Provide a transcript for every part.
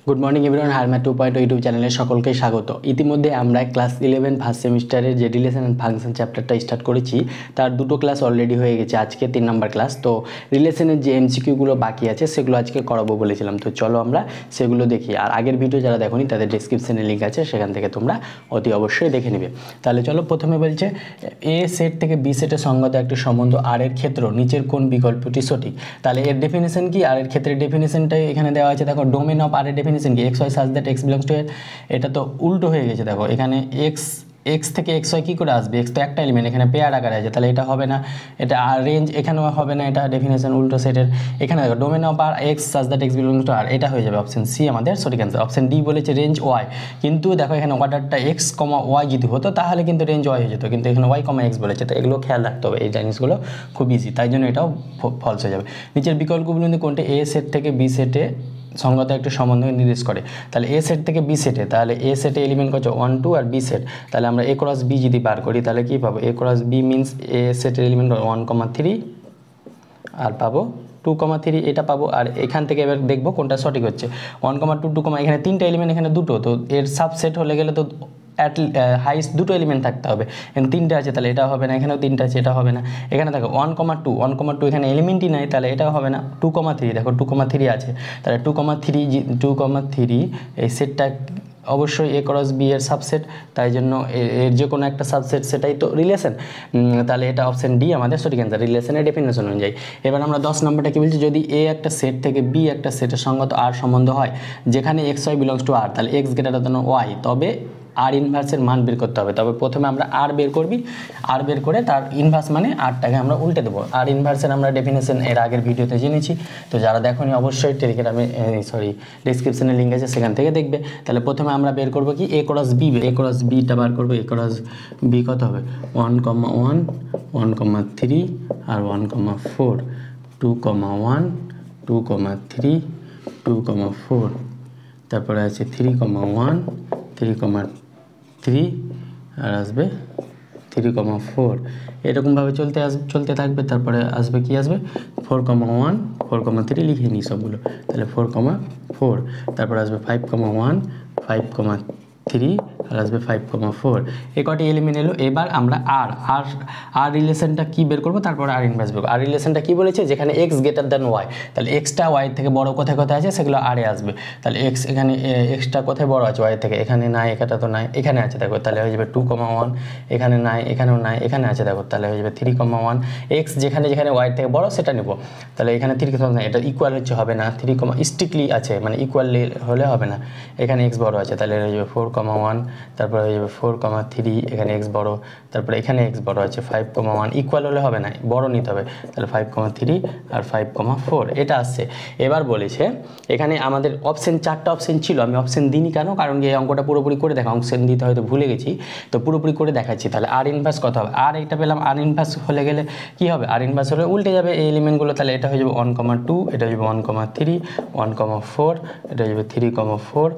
Good morning everyone, হারম্যাথ 2.0 YouTube চ্যানেলে সকলকে স্বাগত। ইতিমধ্যে আমরা ক্লাস 11 ফার্স্ট সেমিস্টারের যে রিলেশন অ্যান্ড ফাংশন চ্যাপ্টারটা স্টার্ট করেছি তার দুটো ক্লাস অলরেডি হয়ে গেছে। আজকে 3 নম্বর ক্লাস। তো রিলেশনের যে এমসিকিউগুলো বাকি আছে সেগুলো আজকে করাবো বলেছিলাম, তো চলো আমরা সেগুলো দেখি। আর আগের ভিডিও যারা দেখোনি তাদের ডেসক্রিপশনে লিঙ্ক আছে, সেখান থেকে তোমরা অতি অবশ্যই দেখে নেবে। তাহলে চলো, প্রথমে বলছে এ সেট থেকে বি সেটের সঙ্গত একটি সম্বন্ধ আর এর ক্ষেত্র নিচের কোন বিকল্পটি সঠিক। তাহলে এর ডেফিনেশন কি, আর এর ক্ষেত্রের ডেফিনেশনটাই এখানে দেওয়া আছে। দেখো, ডোমেন অফ আর এর ডেফিনেশন কি, এক্স ওয়াই সাজ দ্যাট এক্স বিলংস টু এর। এটা তো উল্টো হয়ে গেছে। দেখো এখানে এক্স থেকে এক্স ওয়াই কী করে আসবে, এক্স তো একটা এলিমেন্ট, এখানে পেয়ার আকারে আছে, তাহলে এটা হবে না। এটা আর রেঞ্জ এখানেও হবে না, এটা ডেফিনেশন উল্টো সেটের। এখানে দেখো domain of R x such that x belongs to R, এটা হয়ে যাবে অপশন সি আমাদের সঠিক অ্যান্সার। অপশন ডি বলেছে রেঞ্জ ওয়াই, কিন্তু দেখো এখানে অর্ডারটা এক্স কমা ওয়াই যদি হতো তাহলে কিন্তু রেঞ্জ ওয়াই হয়ে যেত, কিন্তু এখানে ওয়াই কমা এক্স বলেছে, তো এগুলো খেয়াল রাখতে হবে। এই জিনিসগুলো খুব ইজি, তাই জন্য এটাও ফলস হয়ে যাবে। নিচের বিকল্পগুলো কোনটি এ সেট থেকে বি সেটে সঙ্গত একটি সম্বন্ধ নির্দেশ করে। তাহলে এ সেট থেকে বি সেটে, তাহলে এ সেটে এলিমেন্ট করছে 1 2 আর বি সেট, তাহলে আমরা এ ক্রস বি যদি বার করি তাহলে কী পাবো, এ ক্রস বি মিনস এ সেটের এলিমেন্ট 1,3 আর পাবো 2,3, এটা পাবো। আর এখান থেকে এবার দেখবো কোনটা সঠিক হচ্ছে। 1,2 2, এখানে তিনটে এলিমেন্ট, এখানে দুটো, তো এর সাবসেট হলে গেলে তো হাইস্ট দুটো এলিমেন্ট থাকতে হবে, এখানে তিনটে আছে তাহলে এটা হবে না, এখানেও তিনটে আছে এটা হবে না। এখানে দেখো 1,2 এখানে এলিমেন্টই নাই, তাহলে এটাও হবে না। 2,3 দেখো 2,3 আছে, তাহলে 2,3 এই সেটটা অবশ্যই এ ক্রস বি এর সাবসেট, তাই জন্য এর যে কোনো একটা সাবসেট সেটাই তো রিলেশন। তাহলে এটা অপশন ডি আমাদের সঠিক অ্যান্সার রিলেশনের ডেফিনেশন অনুযায়ী। এবার আমরা 10 নম্বরটা কি বলছি, যদি এ একটা সেট থেকে বি একটা সেটের সঙ্গত আর সম্বন্ধ হয় যেখানে এক্স ওয়াই বিলংস টু আর, তাহলে এক্স গ্রেটার দ্যান ওয়াই, তবে আর ইনভার্সের মান বের করতে হবে। তবে প্রথমে আমরা আর বের করবি, আর বের করে তার ইনভার্স মানে আরটাকে আমরা উল্টে দেবো। আর ইনভার্সের আমরা ডেফিনেশন এর আগের ভিডিওতে জেনেছি, তো যারা দেখোনি অবশ্যই টেলিগ্রামে ডিসক্রিপশনে লিঙ্ক আছে, সেখান থেকে দেখবে। তাহলে প্রথমে আমরা বের করবো কি, এ ক্রস বি, এ ক্রস বিটা বার করবো। এ ক্রস বি কত হবে, 1,1 1,3 আর 1,4, 2,1 2,3 2,4, তারপরে আছে 3,1 3,3 আর আসবে 3,4, এরকমভাবে চলতে থাকবে। তারপরে আসবে কি, আসবে 4,1 4,3, লিখে নিই সবগুলো, তাহলে 4,4, তারপরে আসবে 5,1 5,3 আর আসবে 5,4, এ কটি এলিমেন্ট এলো। এবার আমরা আর রিলেশনটা কি বের করবো, তারপরে আর ইনভার্স বের করবো। আর রিলেশনটা কি বলেছে, যেখানে এক্স গ্রেটার দ্যান ওয়াই, তাহলে এক্সটা ওয়াই থেকে বড় কোথায় কোথায় আছে সেগুলো আরে আসবে। তাহলে এক্স এখানে এক্সটা কোথায় বড় আছে, ওয়াই থেকে, এখানে নাই, এখানটা তো নাই, এখানে আছে দেখো, তাহলে হয়ে যাবে 2,1, এখানে নাই, এখানেও নাই, এখানে আছে দেখো, তাহলে হয়ে যাবে 3,1। এক্স যেখানে যেখানে ওয়াই থেকে বড় সেটা নেব, তাহলে এখানে 3,1, এটা ইকুয়াল হচ্ছে হবে না, 3, স্ট্রিক্টলি আছে মানে ইকুয়ালি হলে হবে না, এখানে এক্স বড় আছে, তাহলে হয়ে যাবে 4,1, তারপরে হয়ে যাবে 4,3, এখানে এক্স বড়, তারপরে এখানে এক্স বড় আছে 5,1, ইকুয়াল হলে হবে না, বড় নিতে হবে, তাহলে 5,3 আর 5,4 এটা আসছে। এবার বলেছে এখানে আমাদের অপশন 4টা অপশন ছিল, আমি অপশন দিইনি কেন, কারণ এই অঙ্কটা পুরোপুরি করে দেখা, অপশন দিতে হয়তো ভুলে গেছি, তো পুরোপুরি করে দেখাচ্ছি। তাহলে আর ইনভার্স কত হবে, আর এটা পেলাম, আর ইনভার্স হলে গেলে কি হবে, আর ইনভার্স হলে উল্টে যাবে এই এলিমেন্টগুলো, তাহলে এটা হয়ে যাবে 1,2, এটা হয়ে যাবে 1,3 1,4, এটা হয়ে যাবে 3,4,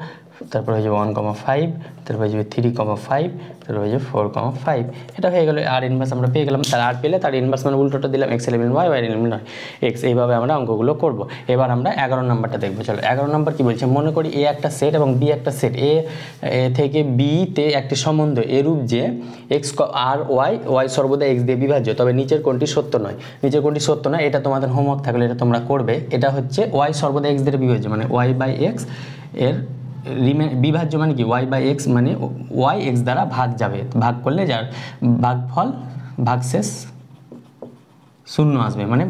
তারপর হয়ে যাবে 1,5, তারপর হয়ে যাবে 3,5, তারপর হয়ে যাবে 4,5, এটা হয়ে গেলো আর ইনভার্স আমরা পেয়ে গেলাম। তার আর পেলে তার ইনভার্স মানে উল্টোটা দিলাম, x element y, y element নয় এক্স, এইভাবে আমরা অঙ্কগুলো করব। এবার আমরা 11 নম্বরটা দেখবো। চলো 11 নম্বর কি বলছে, মনে করি এ একটা সেট এবং বি একটা সেট, এ থেকে বিতে একটি সম্বন্ধ এরূপ যে এক্স আর ওয়াই সর্বদা এক্স দিয়ে বিভাজ্য, তবে নিচের কোনটি সত্য নয়। নিচের কোনটি সত্য নয়, এটা তোমাদের হোমওয়ার্ক থাকলে এটা তোমরা করবে। এটা হচ্ছে ওয়াই সর্বদা এক্স দিয়ে বিভাজ্য, মানে ওয়াই বাই এক্স এর বিভাজ্য মানে কি, ওয়াই বাই এক্স মানে ওয়াই এক্স দ্বারা ভাগ যাবে, ভাগ করলে যার ভাগফল ভাগশেষ 0 আসবে, মানে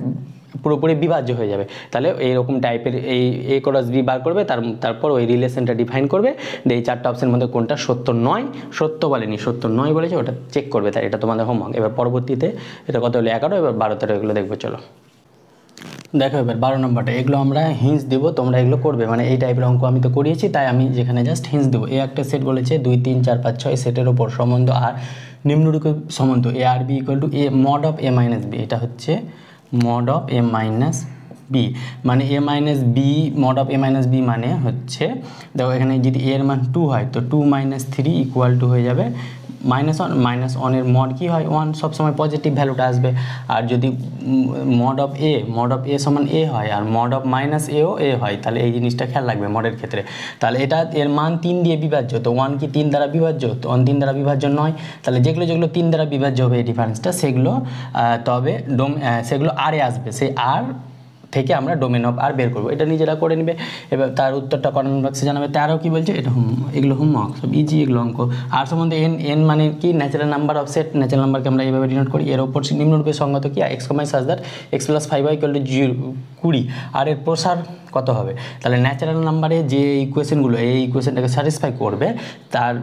পুরোপুরি বিভাজ্য হয়ে যাবে। তাহলে এইরকম টাইপের এই এ ক্রস বি বার করবে, তারপর ওই রিলেশনটা ডিফাইন করবে, এই 4টা অপশনের মধ্যে কোনটা সত্য নয়, সত্য বলেনি সত্য নয় বলেছে, ওটা চেক করবে, তাই এটা তোমাদের হোমওয়ার্ক। এবার পরবর্তীতে এটা কত হলো 11, এবার 12 13 এগুলো দেখবো। চলো দেখো এবার 12 নম্বরটা, এগুলো আমরা হিন্স দেবো, তোমরা এগুলো করবে, মানে এই টাইপের অঙ্ক আমি তো করিয়েছি, তাই আমি যেখানে জাস্ট হিন্স দেবো। এ একটা সেট বলেছে 2 3 4 5 6 সেটের ওপর সম্বন্ধ আর নিম্নরূপ সম্বন্ধ a R b equal to a mod of a minus b, এটা হচ্ছে mod of a minus b, মানে a minus b, mod of a minus b মানে হচ্ছে দেখো এখানে যদি এর মান 2 হয় তো 2 - 3 ইকুয়াল টু হয়ে যাবে -1 এর মড কি হয় 1, সবসময় পজিটিভ ভ্যালুটা আসবে। আর যদি মড অফ এ সমান এ হয় আর মড অফ -a ও এ হয়, তাহলে এই জিনিসটা খেয়াল রাখবে মডের ক্ষেত্রে। তাহলে এটা এর মান 3 দিয়ে বিভাজ্য, তো 1 কি 3 দ্বারা বিভাজ্য? তো 1 3 দ্বারা বিভাজ্য নয়। তাহলে যেগুলো 3 দ্বারা বিভাজ্য হবে এই ডিফারেন্সটা, সেগুলো তবে সেগুলো আরে আসবে, সেই আর থেকে আমরা ডোমেন অফ আর বের করবো। এটা নিজেরা করে নেবে। এবার তার উত্তরটা কমেন্ট বক্সে জানাবে। তারও কি বলছে, এটা এগুলো হোমওয়ার্ক, সব ইজি এগুলো অঙ্ক। আর সম্বন্ধে এন মানে কি, ন্যাচারাল নাম্বার অফ সেট। ন্যাচারাল নাম্বারকে আমরা এইভাবে ডিনোট করি। এর ওপর নিম্নরূপে সংগত কি, এক্স কমাই সাজ দ্যাট x + 5y = 20। আর এর প্রসার কত হবে? তাহলে ন্যাচারাল নাম্বারে যে ইকুয়েশনগুলো এই ইকুয়েশনটাকে স্যাটিসফাই করবে তার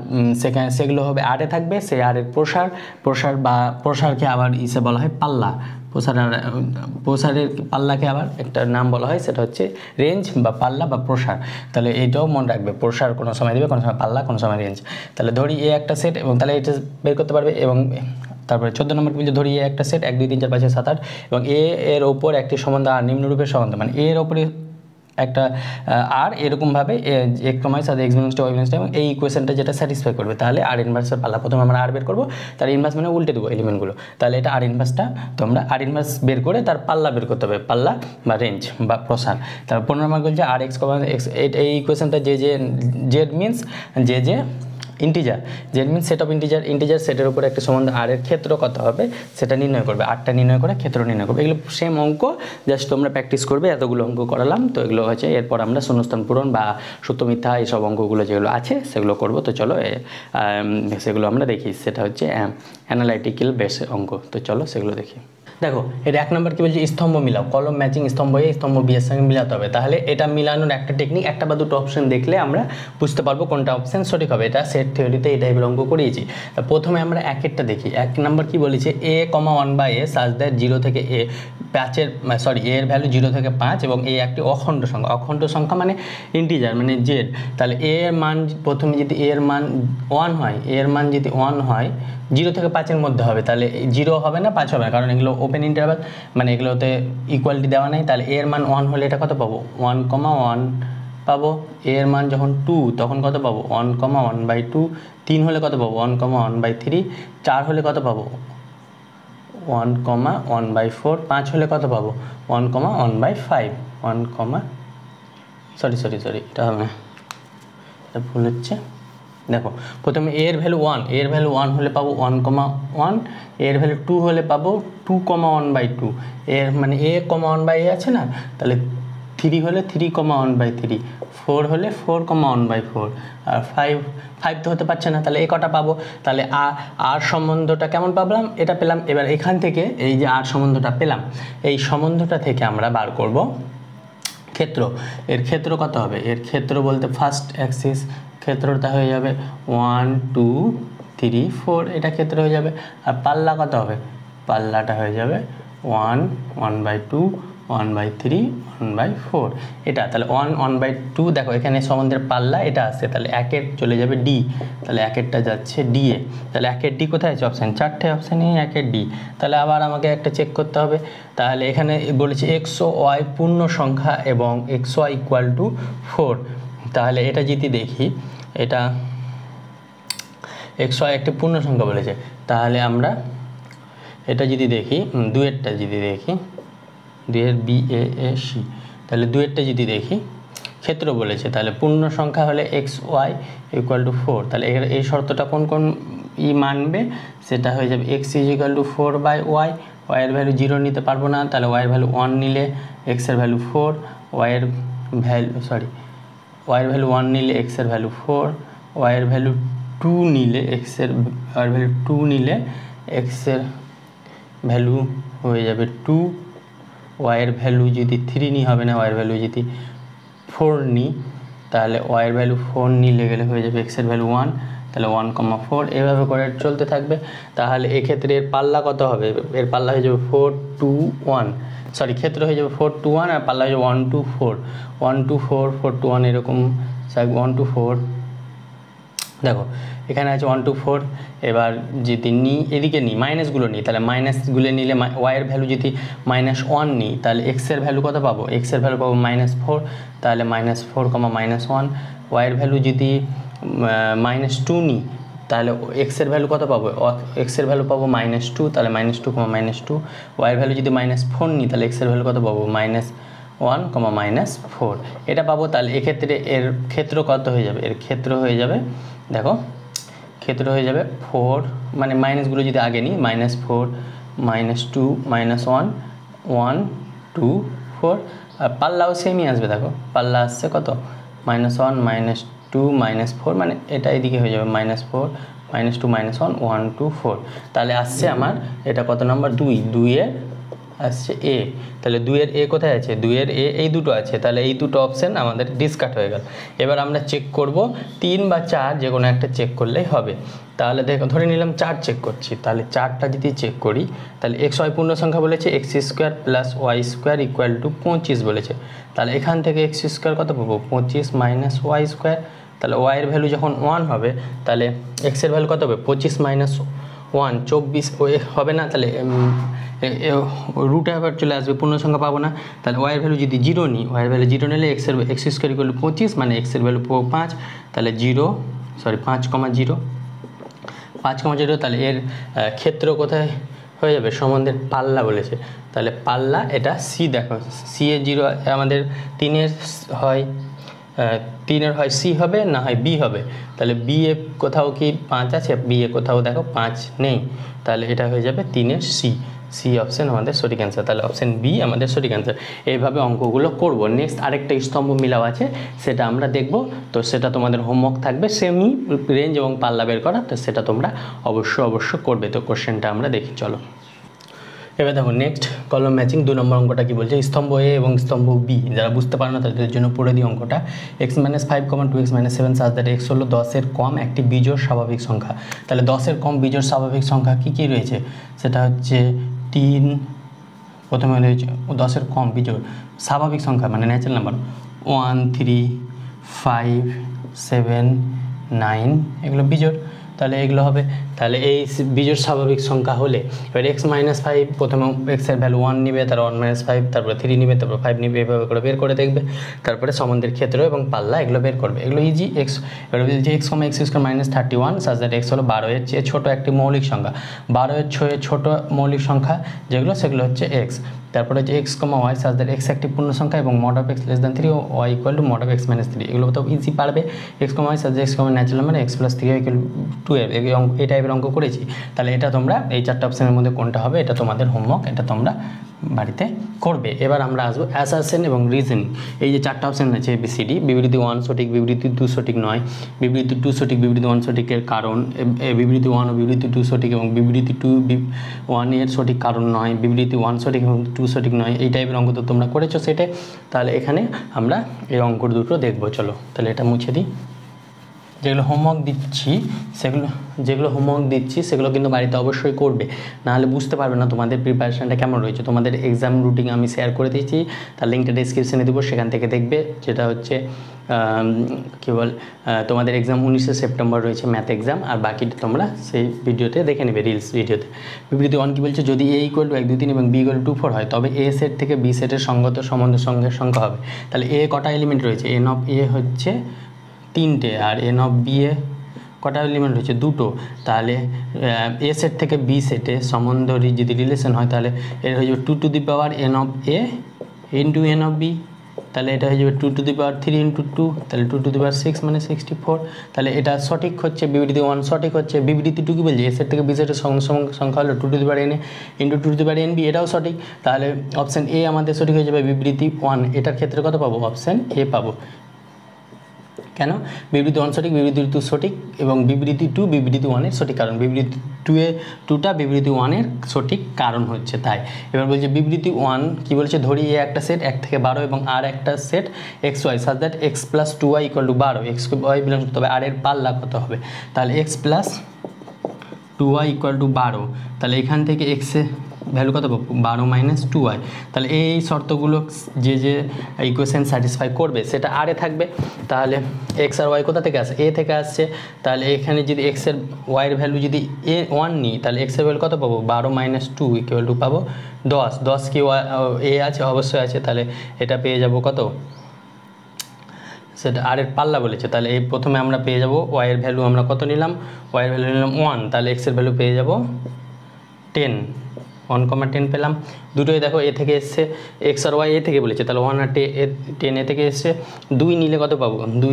সেগুলো হবে আরে থাকবে। সেই আরের প্রসারকে আবার ইসে বলা হয় পাল্লা। প্রসারের পাল্লাকে আবার একটা নাম বলা হয়, সেটা হচ্ছে রেঞ্জ বা পাল্লা বা প্রসার। তাহলে এইটাও মনে রাখবে, প্রসার কোনো সময় দেবে, কোনো সময় পাল্লা, কোনো সময় রেঞ্জ। তাহলে ধরি এ একটা সেট, এবং তাহলে এটা বের করতে পারবে। এবং তারপরে 14 নম্বর বলছে ধরি এ একটা সেট 1 2 3 4 5 6 7 8 এবং এর ওপর একটি সম্বন্ধ আর নিম্নরূপে সম্বন্ধ, মানে এর ওপরে একটা আর এরকমভাবে এক কমাইস R x belongs to y belongs to, এবং এই ইকুয়েশনটা যেটা স্যাটিসফাই করবে, তাহলে আর ইনভার্সের পাল্লা। প্রথমে আমরা আর বের করবো, তার ইনভার্স মানে উল্টে দেবো এলিমেন্টগুলো। তাহলে এটা আর ইনভার্সটা, তো আমরা আর ইনভার্স বের করে তার পাল্লা বের করতে হবে, পাল্লা বা রেঞ্জ বা প্রসার। তারপর 15 নম্বর বলছে আর এক্স কমা এক্স, এই ইকুয়েশনটা জেড মিনস যে integer, Z means set of integer সেটের উপর একটা সম্বন্ধ আর এর ক্ষেত্র কত হবে সেটা নির্ণয় করবে, আরটা নির্ণয় করে ক্ষেত্র নির্ণয় করবে। এগুলো সেম অঙ্ক, জাস্ট তোমরা প্র্যাকটিস করবে। এতগুলো অঙ্ক করালাম, তো এগুলো হচ্ছে এরপর আমরা শূন্যস্থান পূরণ বা সত্য মিথ্যা এইসব অঙ্কগুলো যেগুলো আছে সেগুলো করব। তো চলো সেগুলো আমরা দেখি, সেটা হচ্ছে অ্যানালাইটিক্যাল বেস অঙ্ক। তো চলো সেগুলো দেখি। দেখো এটা 1 নম্বর কি বলছে, স্তম্ভ মিলাও। কলম ম্যাচিং স্তম্ভ এ স্তম্ভ বি এর সঙ্গে মিলাতে হবে। তাহলে এটা মিলানোর একটা টেকনিক, একটা বা দুটো অপশন দেখলে আমরা বুঝতে পারবো কোনটা অপশন সঠিক হবে। এটা সেট থিওরিতে এই টাইপের অঙ্ক করিয়েছি। প্রথমে আমরা একেরটা দেখি। 1 নম্বর কি বলেছে, a, 1/a সাজ দ্যাট 0 থেকে a, এ এর ভ্যালু 0 থেকে 5 এবং এ একটি অখণ্ড সংখ্যা মানে ইন্টিজার মানে জেড। তাহলে এ এর মান প্রথমে যদি এ এর মান 1 হয়, এ এর মান যদি 1 হয় 0 থেকে 5-এর মধ্যে হবে, তাহলে 0 হবে না 5 হবে না, কারণ এগুলো ওপেন ইন্টারভাল, মানে এগুলোতে ইকুয়ালিটি দেওয়া নেই। তাহলে এর মান 1 হলে এটা কত পাবো, 1,1 পাবো। এর মান যখন 2 তখন কত পাবো, 1,1/2। 3 হলে কত পাবো, 1,1/3। 4 হলে কত পাবো, 1,1/4। 5 হলে কত পাবো, 1,1/5। সরি এটা হবে, এটা ভুল হচ্ছে। দেখো প্রথমে এর ভ্যালু 1 হলে পাবো 1,1, এর ভ্যালু 2 হলে পাবো 2,1/2। এর মানে a,1/a আছে না, তাহলে 3 হলে 3,1/3, 4 হলে 4,1/4, আর 5 তো হতে পারছে না, তাহলে এ কটা পাবো। তাহলে আর সম্বন্ধটা কেমন পাবলাম, এটা পেলাম। এবার এখান থেকে এই যে আর সম্বন্ধটা পেলাম, এই সম্বন্ধটা থেকে আমরা বার করব ক্ষেত্র। এর ক্ষেত্র কত হবে, এর ক্ষেত্র বলতে ফার্স্ট অ্যাক্সিস ক্ষেত্রটা হয়ে যাবে 1 2 3 4, এটা ক্ষেত্র হয়ে যাবে। আর পাল্লা কত হবে, পাল্লাটা হয়ে যাবে 1 1/2 1/3 1/4 এটা। তাহলে 1 1/2, দেখো এখানে সম্বন্ধের পাল্লা এটা আসছে, তাহলে 1-এর চলে যাবে ডি, তাহলে 1-এরটা যাচ্ছে ডি এ। তাহলে 1-এর ডি কোথায় আছে, অপশান 4টে অপশানে 1-এর ডি। তাহলে আবার আমাকে একটা চেক করতে হবে। তাহলে এখানে বলেছে এক্স ও ওয়াই পূর্ণ সংখ্যা এবং এক্স ওয়াই = 4। তাহলে এটা যদি দেখি, এটা এক্স ওয়াই একটি পূর্ণ সংখ্যা বলেছে, তাহলে আমরা এটা যদি দেখি 2-এরটা যদি দেখি, 2-এর বি এ এ সি, তাহলে 2-এরটা যদি দেখি ক্ষেত্র বলেছে, তাহলে পূর্ণ সংখ্যা হলে এক্স ওয়াই = 4। তাহলে এই শর্তটা কোন মানবে, সেটা হয়ে যাবে এক্স = 4/y, ওয়াইয়ের ভ্যালু 0 নিতে পারবো না, তাহলে ওয়াইয়ের ভ্যালু 1 নিলে এক্সের ভ্যালু 4, ওয়াইয়ের ভ্যালু 1 নিলে এক্সের ভ্যালু 4, ওয়াইয়ের ভ্যালু 2 নিলে এক্সের ভ্যালু হয়ে যাবে 2, ওয়াইয়ের ভ্যালু যদি 3 নিই হবে না, ওয়াইয়ের ভ্যালু যদি 4 নিই, তাহলে ওয়াইয়ের ভ্যালু 4 নিলে গেলে হয়ে যাবে এক্সের ভ্যালু 1, তাহলে 1,4 এভাবে করে চলতে থাকবে। তাহলে এক্ষেত্রে এর পাল্লা কত হবে, এর পাল্লা হয়ে যাবে 4 2 1, ক্ষেত্র হয়ে যাবে 4 2 1, আর পাল্লা হয়ে যাবে 1 2 4 1 2 4 4 2 1 এরকম 1 2 4। দেখো এখানে আছে 1 2 4। এবার যদি নিই এদিকে নিই মাইনাসগুলো নিই, তাহলে মাইনাসগুলো নিলে ওয়াইয়ের ভ্যালু যদি -1 নিই, তাহলে এক্সের ভ্যালু কত পাবো, এক্সের ভ্যালু পাবো -4, তাহলে -4, -1। ওয়াইয়ের ভ্যালু যদি -2 নিই, তাহলে এক্সের ভ্যালু কত পাবো, এক্সের ভ্যালু পাবো -2, তাহলে -2, -2, ওয়াইয়ের ভ্যালু যদি -4 নিই তাহলে এক্সের ভ্যালু কত পাবো -1, -4 এটা পাবো। তাহলে এক্ষেত্রে এর ক্ষেত্র কত হয়ে যাবে, এর ক্ষেত্র হয়ে যাবে, দেখো ক্ষেত্র হয়ে যাবে 4, মানে মাইনাসগুলো যদি আগে নিই -4, -2, -1, 1, 2, 4, আর পাল্লাও সেমই আসবে, দেখো পাল্লা আসছে কত -1, -2, -4, মানে এটা এদিকে হয়ে যাবে -4, -2, -1, 1, 2, 4, তাহলে আসছে আমার এটা কত নাম্বার 2 এর আসছে এ। তাহলে 2 এর এ কোথায় আছে, 2 এর এ এই দুটো আছে, তাহলে এই দুটো অপশান আমাদের ডিসকার্ড হয়ে গেল। এবার আমরা চেক করব 3 বা 4 যে কোনো একটা চেক করলেই হবে। তাহলে দেখো ধরে নিলাম 4 চেক করছি, তাহলে 4টা যদি চেক করি তাহলে এক্স ওয়াই পূর্ণ সংখ্যা বলেছে x² + y² = 25 বলেছে, তাহলে এখান থেকে x² কত পাবো 25 - y², তাহলে y এর ভ্যালু যখন 1 হবে তাহলে x এর ভ্যালু কত হবে 25 - 1 24 হবে না, তাহলে রুটে আবার চলে আসবে, পূর্ণ সংখ্যা পাবো না। তাহলে ওয়াইয়ের ভ্যালু যদি 0 নিই, ওয়াইয়ের ভ্যালু 0 নিলে x² = 25, মানে x এর ভ্যালু 5, তাহলে 5,0, 5,0, তাহলে এর ক্ষেত্র কোথায় হয়ে যাবে, সম্বন্ধের পাল্লা বলেছে, তাহলে পাল্লা এটা সি, দেখো সি এর 0 আমাদের 3 এর হয় সি হবে না হয় বি হবে, তাহলে বি এ কোথাও কি 5 আছে, বি এ কোথাও দেখো 5 নেই, তাহলে এটা হয়ে যাবে 3 এর সি অপশান আমাদের সঠিক অ্যান্সার, তাহলে অপশান বি আমাদের সঠিক অ্যান্সার। এইভাবে অঙ্কগুলো করব। নেক্সট আরেকটা স্তম্ভ মিলাও আছে, সেটা আমরা দেখব, তো সেটা তোমাদের হোমওয়ার্ক থাকবে সেমি রেঞ্জ এবং পাল্লা বের করা, তো সেটা তোমরা অবশ্য করবে। তো কোশ্চেনটা আমরা দেখি, চলো। এবার দেখো নেক্সট কলম ম্যাচিং 2 নম্বর অঙ্কটা কি বলছে, স্তম্ভ এ এবং স্তম্ভ বি, যারা বুঝতে পারে না তাদের জন্য পড়ে দিই অঙ্কটা। x - 5, 2x - 7 such that x হলো 10 এর কম একটি বিজোড় স্বাভাবিক সংখ্যা। তাহলে 10 এর কম বিজোড় স্বাভাবিক সংখ্যা কি রয়েছে, সেটা হচ্ছে 3, প্রথমে রয়েছে 10 এর কম বিজোড় স্বাভাবিক সংখ্যা মানে ন্যাচারাল নাম্বার 1, 3, 5, 7, 9, এগুলো বিজোড়, তাহলে এগুলো হবে। তাহলে এই বিজোড় স্বাভাবিক সংখ্যা হলে এবার x - 5 প্রথমে x এর ভ্যালু 1 নিবে, তারপর 1 - 5, তারপরে 3 নিবে, তারপর 5 নিবে, এভাবে করে বের করে দেখবে, তারপরে সম্বন্ধের ক্ষেত্র এবং পাল্লা এগুলো বের করবে, এগুলো ইজি। এবার যে x, x² - 31 such that x হলো 12 এর চেয়ে ছোটো একটি মৌলিক সংখ্যা, 12 এর চেয়ে ছোটো মৌলিক সংখ্যা যেগুলো সেগুলো হচ্ছে x। তারপরে যে x, y such that x একটি পূর্ণ সংখ্যা এবং mod of x less than 3 O y = mod of x - 3, এগুলো তো ইজি পারবে। x, y such that x, natural number x + 3 = 12, এই টাইপের অঙ্ক করেছি। তাহলে এটা তোমরা এই 4টা অপশানের মধ্যে কোনটা হবে, এটা তোমাদের হোমওয়ার্ক, এটা তোমরা বাড়িতে করবে। এবার আমরা আসবো অ্যাসারশন এবং রিজনিং। এই যে 4টা অপশান আছে ABCD, বিবৃতি 1 সঠিক, বিবৃতি 2 সঠিক নয়, বিবৃতি 2 সঠিক, বিবৃতি 1 সঠিকের কারণ, বিবৃতি 1 ও বিবৃতি 2 সঠিক এবং বিবৃতি 1 এর সঠিক কারণ নয়, বিবৃতি 1 সঠিক এবং 2 সঠিক নয়, এই টাইপের অঙ্ক তো তোমরা করেছো সেটা। তাহলে এখানে আমরা এই অঙ্ক দুটো দেখবো, চলো তাহলে এটা মুছে দিই। যেগুলো হোমওয়ার্ক দিচ্ছি সেগুলো কিন্তু বাড়িতে অবশ্যই করবে, নাহলে বুঝতে পারবে না তোমাদের প্রিপারেশানটা কেমন রয়েছে। তোমাদের এক্সাম রুটিন আমি শেয়ার করে দিয়েছি, তার লিঙ্কটা ডিসক্রিপশানে দেবো, সেখান থেকে দেখবে। যেটা হচ্ছে তোমাদের এক্সাম 19শে সেপ্টেম্বর রয়েছে ম্যাথ এক্সাম, আর বাকিটা তোমরা সেই ভিডিওতে দেখে নেবে, রিলস ভিডিওতে। বিবৃতি 1 কী বলছে, যদি a = 1, 2, 3 এবং b = 2, 4 হয় তবে a সেট থেকে b সেটের সঙ্গত সম্বন্ধের সংখ্যা হবে। তাহলে a কটা এলিমেন্ট রয়েছে, n of a হচ্ছে 3টে, আর n of b এ কটা এলিমেন্ট হচ্ছে 2টো। তাহলে a সেট থেকে b সেটে সম্বন্ধ যদি রিলেশন হয় তাহলে এর হয়ে যাবে 2 to the power n of a into n of b, তাহলে এটা হয়ে যাবে 2 to the power 3 into 2, তাহলে 2 to the power 6 মানে 64। তাহলে এটা সঠিক হচ্ছে, বিবৃতি 1 সঠিক হচ্ছে। বিবৃতি 2 কী বলছে, a সেট থেকে b সেটের সংখ্যা হলো 2 to the power n into 2 to the power nb, এটাও সঠিক। তাহলে অপশান এ আমাদের সঠিক হয়ে যাবে, বিবৃতি 1, এটার ক্ষেত্রে কত পাবো, অপশান এ পাবো। কেন, বিবৃতি 1 সঠিক, বিবৃতি 2 সঠিক এবং বিবৃতি 2 বিবৃতি 1 এর সঠিক কারণ, বিবৃতি 2টা বিবৃতি 1 এর সঠিক কারণ হচ্ছে তাই। এবার বলছে বিবৃতি 1 কি বলছে, ধরি এ একটা সেট 1 থেকে 12 এবং আর একটা set xy such that x + 2y = 12, xy belongs, তবে আর এর পাল্লা কত হবে, তাহলে x + 2y = 12, তাহলে এখান থেকে x এর ভ্যালু কত পাবো, 12 - 2y। তাহলে এই শর্তগুলো যে ইকুয়েশন স্যাটিসফাই করবে সেটা আর এ থাকবে। তাহলে এক্স আর ওয়াই কোথা থেকে আসে, এ থেকে আসছে, তাহলে এখানে যদি এক্স এর ওয়াইয়ের ভ্যালু যদি a1 নিই তাহলে এক্স এর ভ্যালু কত পাবো, 12 - 2 = পাবো 10, 10 কি এ আছে, অবশ্যই আছে, তাহলে এটা পেয়ে যাব কত সেটা আর এর পাল্লা বলেছে, তাহলে এই প্রথমে আমরা পেয়ে যাব ওয়াই এর ভ্যালু আমরা কত নিলাম, ওয়াই এর ভ্যালু নিলাম 1, তাহলে এক্স এর ভ্যালু পেয়ে যাব 10, 1,10 পেলাম। দুটোই দেখো এ থেকে এসছে, এক্স আর ওয়াই এ থেকে বলেছে, তাহলে 1 আর 10 এ থেকে এসছে। 2 নিলে কত পাবো, 2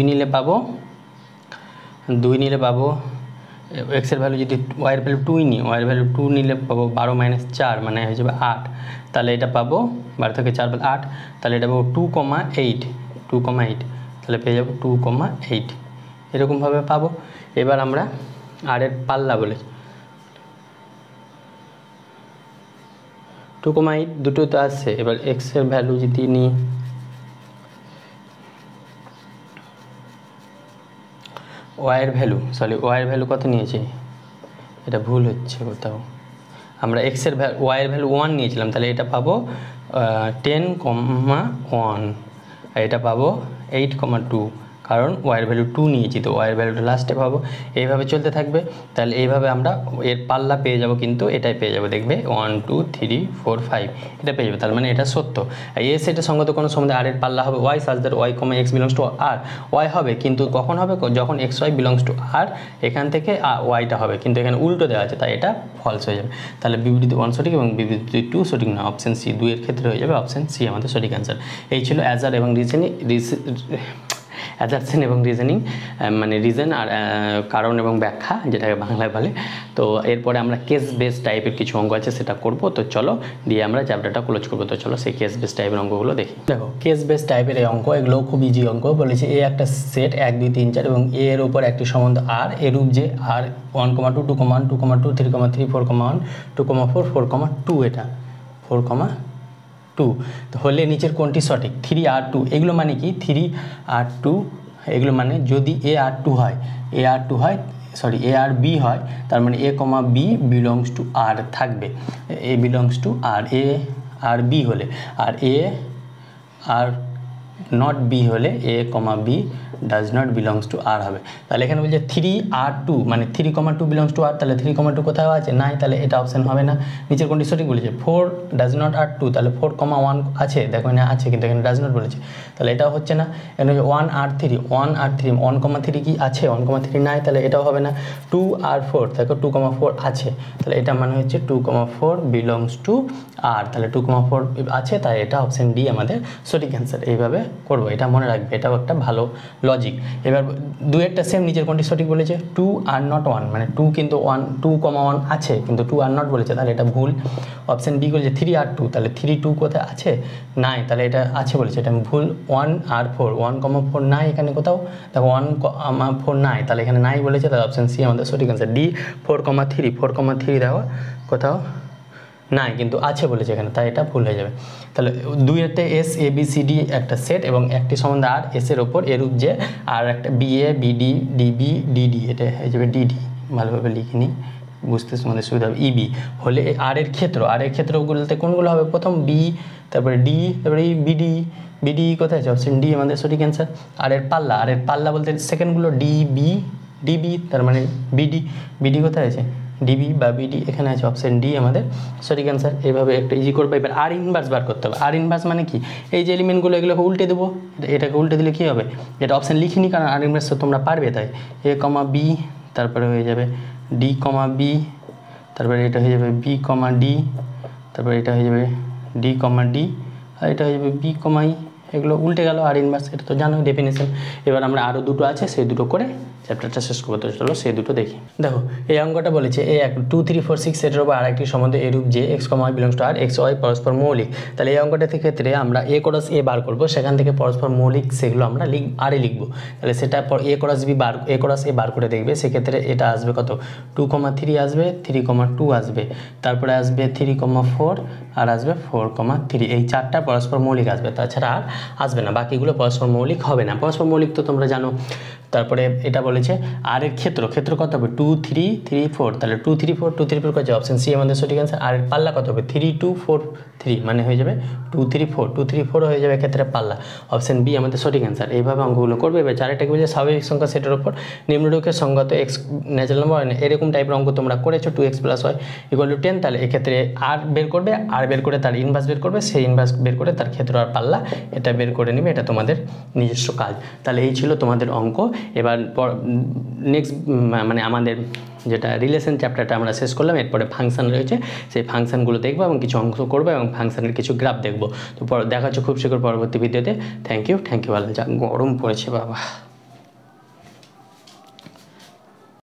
নিলে পাবো এক্সের ভ্যালু যদি ওয়াইয়ের ভ্যালু 2 নিই, ওয়াইয়ের ভ্যালু 2 নিলে পাবো 12 - 4 মানে হয়ে যাবে 8, তাহলে এটা পাবো 12 থেকে 4 পেলে 8, তাহলে এটা পাবো 2,8, তাহলে পেয়ে যাবো 2,8, এরকমভাবে পাবো। এবার আমরা আর এর পাল্লা বলে 2,8 দুটো তো আসছে। এবার এক্সের ভ্যালু যদি নিই, ওয়াইয়ের ভ্যালু কত নিয়েছি, এটা ভুল হচ্ছে কোথাও, আমরা এক্সের ওয়াইয়ের ভ্যালু 1 নিয়েছিলাম, তাহলে এটা পাবো 10,1, আর এটা পাবো 8,2, কারণ ওয়াইয়ের ভ্যালু 2 নিয়েছি, তো ওয়াইয়ের ভ্যালুটা লাস্টে পাবো। এইভাবে চলতে থাকবে, তাহলে এইভাবে আমরা এর পাল্লা পেয়ে যাব, কিন্তু এটাই পেয়ে যাবো, দেখবে 1 2 3 4 5 এটা পেয়ে যাবে, তার মানে এটা সত্য। এই সেটের সঙ্গত কোনো সম্বন্ধে আর এর পাল্লা হবে ওয়াই, সাজ that y, x belongs to R, y হবে, কিন্তু কখন হবে, যখন x y belongs to R, এখান থেকে ওয়াইটা হবে, কিন্তু এখানে উল্টো দেওয়া আছে, তাই এটা ফলস হয়ে যাবে। তাহলে বিবৃতি 1 সঠিক এবং বিবৃতি 2 সঠিক না, অপশন সি, 2 এর ক্ষেত্রে হয়ে যাবে অপশন সি আমাদের সঠিক অ্যান্সার। এই ছিল অ্যাজার এবং অ্যাজারশন এবং রিজনিং, মানে রিজন আর কারণ এবং ব্যাখ্যা, যেটাকে বাংলায় বলে। তো এরপরে আমরা কেস বেস টাইপের কিছু অঙ্ক আছে সেটা করব, তো চলো দিয়ে আমরা চ্যাপ্টারটা ক্লোজ করবো। তো চলো সেই কেস বেস টাইপের অঙ্কগুলো দেখি। দেখো কেস বেস টাইপের এই অঙ্ক, এগুলো খুব ইজি অঙ্ক। বলেছে এ একটা সেট 1 2 3 4 এবং এ এর উপর একটি সম্বন্ধ আর, এরূপ যে আর 1,2 2,1 2,2 3,3 4,1 2,4 4,2, এটা 4,2 হলে নিচের কোনটি সঠিক। 3 আর 2 এগুলো মানে কি, 3 আর 2 এগুলো মানে যদি এ আর বি হয়, তার মানে a comma b belongs to R থাকবে, a belongs to R, a R b হলে, আর এ আর নট বি হলে a comma b does not belongs to R হবে। তাহলে এখানে বলছে 3 আর 2 মানে 3,2 বিলংস টু আর, তাহলে 3,2 কোথাও আছে, নাই, তাহলে এটা অপশন হবে না। নিচের কোনটি সঠিক বলেছে, 4 ডাজ নট আর 2, তাহলে 4,1 আছে, দেখো এখানে আছে কিন্তু এখানে ডাজ নট বলেছে, তাহলে এটাও হচ্ছে না। এখানে 1 আর 3 1,3 কি আছে, 1,3 নাই, তাহলে এটাও হবে না। 2 আর 4 দেখো 2,4 আছে, তাহলে এটা মানে হচ্ছে 2,4 বিলংস টু আর, তাহলে 2,4 আছে, তাই এটা অপশন ডি আমাদের সঠিক অ্যান্সার। এইভাবে করবো, এটা মনে রাখবে, এটাও একটা ভালো লজিক। এবার 2 একটা সেম, নিচের কোনটি সঠিক বলেছে, 2 আর নট 1 মানে 2 কিন্তু 2,1 আছে, কিন্তু 2 আর নট বলেছে, তাহলে এটা ভুল। অপশন বি বলেছে 3 আর 2, তাহলে 3 2 কোথায় আছে, নাই, তাহলে এটা আছে বলেছে, এটা ভুল। 1 আর 4 1,4 নাই এখানে কোথাও, দেখো 1,4 নাই, তাহলে এখানে নাই বলেছে, তাহলে অপশন সি আমাদের সঠিক অ্যান্সার। ডি 4,3 দেখো কোথাও নাই, কিন্তু আছে বলেছে এখানে, তাই এটা ভুল হয়ে যাবে। তাহলে 2 একটা S A B C D একটা সেট এবং একটি সম্বন্ধে আর, এস এর ওপর এরূপ যে আর একটা B A BD DB DD, এটা হয়ে যাবে ডিডি, ভালোভাবে লিখে নিই বুঝতে তোমাদের সুবিধা হবে। ইবি হলে আর এর ক্ষেত্রগুলোতে কোনগুলো হবে, প্রথম বি, তারপরে ডি, তারপরে বিডি কোথায় আছে, অপশন ডি আমাদের সঠিক অ্যান্সার। আর এর পাল্লা বলতে সেকেন্ডগুলো ডিবি, তার মানে বিডি কোথায় আছে, ডিবি বা বিডি এখানে আছে, অপশন ডি আমাদের সঠিক অ্যান্সার। এইভাবে একটা ইজি করবে। এবার আর ইনভার্স বার করতে হবে। আর ইনভার্স মানে কি, এই যে এলিমেন্টগুলো এগুলোকে উল্টে দেবো, এটাকে উল্টে দিলে কী হবে, এটা অপশন লিখিনি কারণ আর ইনভার্স তো তোমরা পারবে, তাই এ কমা বি, তারপরে হয়ে যাবে ডি কমা বি, তারপরে এটা হয়ে যাবে বি কমা ডি, তারপরে এটা হয়ে যাবে ডি কমা ডি, আর এটা হয়ে যাবে বি কমা ই, এগুলো উল্টে গেল আর ইনভার্স, এটা তো জানো ডেফিনেশন। এবার আমরা আরও দুটো আছে, সেই দুটো করে চ্যাপ্টারটা শেষ করবো। তো চলো সেই দুটো দেখি। দেখো এই অঙ্কটা বলেছে এ 2 3 4 6 সেটের উপর আরেকটি সম্বন্ধে এরূপ যে x comma y belongs to R, x y পরস্পর মৌলিক। তাহলে এই অঙ্কটার ক্ষেত্রে আমরা এ ক্রস এ বার করবো, সেখান থেকে পরস্পর মৌলিক সেগুলো আমরা আরে লিখবো। তাহলে সেটা এ ক্রস এ বার করে দেখবে, সেক্ষেত্রে এটা আসবে কত, 2,3 আসবে, 3,2 আসবে, তারপরে আসবে 3,4 আর আসবে 4,3, এই চারটা পরস্পর মৌলিক আসবে, তাছাড়া আর আসবে না, বাকিগুলো পরস্পর মৌলিক হবে না। পরস্পর মৌলিক তো তোমরা জানো। তারপরে এটা বলেছে আর এর ক্ষেত্র কত হবে, 2 3 3 4, তাহলে 2 3 4 2 3 4 কত, অপশন সি আমাদের সঠিক অ্যান্সার। আর এর পাল্লা কত হবে, 3 2 4 3 মানে হয়ে যাবে 2 3 4 2 3 4 হয়ে যাবে ক্ষেত্রে পাল্লা, অপশন বি আমাদের সঠিক অ্যান্সার। এইভাবে অঙ্কগুলো করবে। এবার চারটাকে বলছে স্বাভাবিক সংখ্যা সেটের উপর নিম্নরূপে সংগত এক্স ন্যাচারাল নাম্বার, এরকম টাইপের অঙ্ক তোমরা করেছো, 2x + y = 10, তাহলে এক্ষেত্রে আর বের করবে, আর বের করে তার ইনভার্স বের করবে, সেই ইনভার্স বের করে তার ক্ষেত্র আর পাল্লা এটা বের করে নেবে। এটা তোমাদের নিজস্ব কাজ। তাহলে এই ছিল তোমাদের অঙ্ক। এবার নেক্সট মানে আমাদের যেটা রিলেশন চ্যাপ্টারটা আমরা শেষ করলাম, এরপরে ফাংশন রয়েছে, সেই ফাংশনগুলো দেখবো এবং কিছু অঙ্ক করবো এবং ফাংশনের কিছু গ্রাফ দেখবো। তো দেখা হচ্ছে খুব শীঘ্র পরবর্তী ভিডিওতে। Thank you. আল্লাহ, যা গরম পড়েছে বাবা।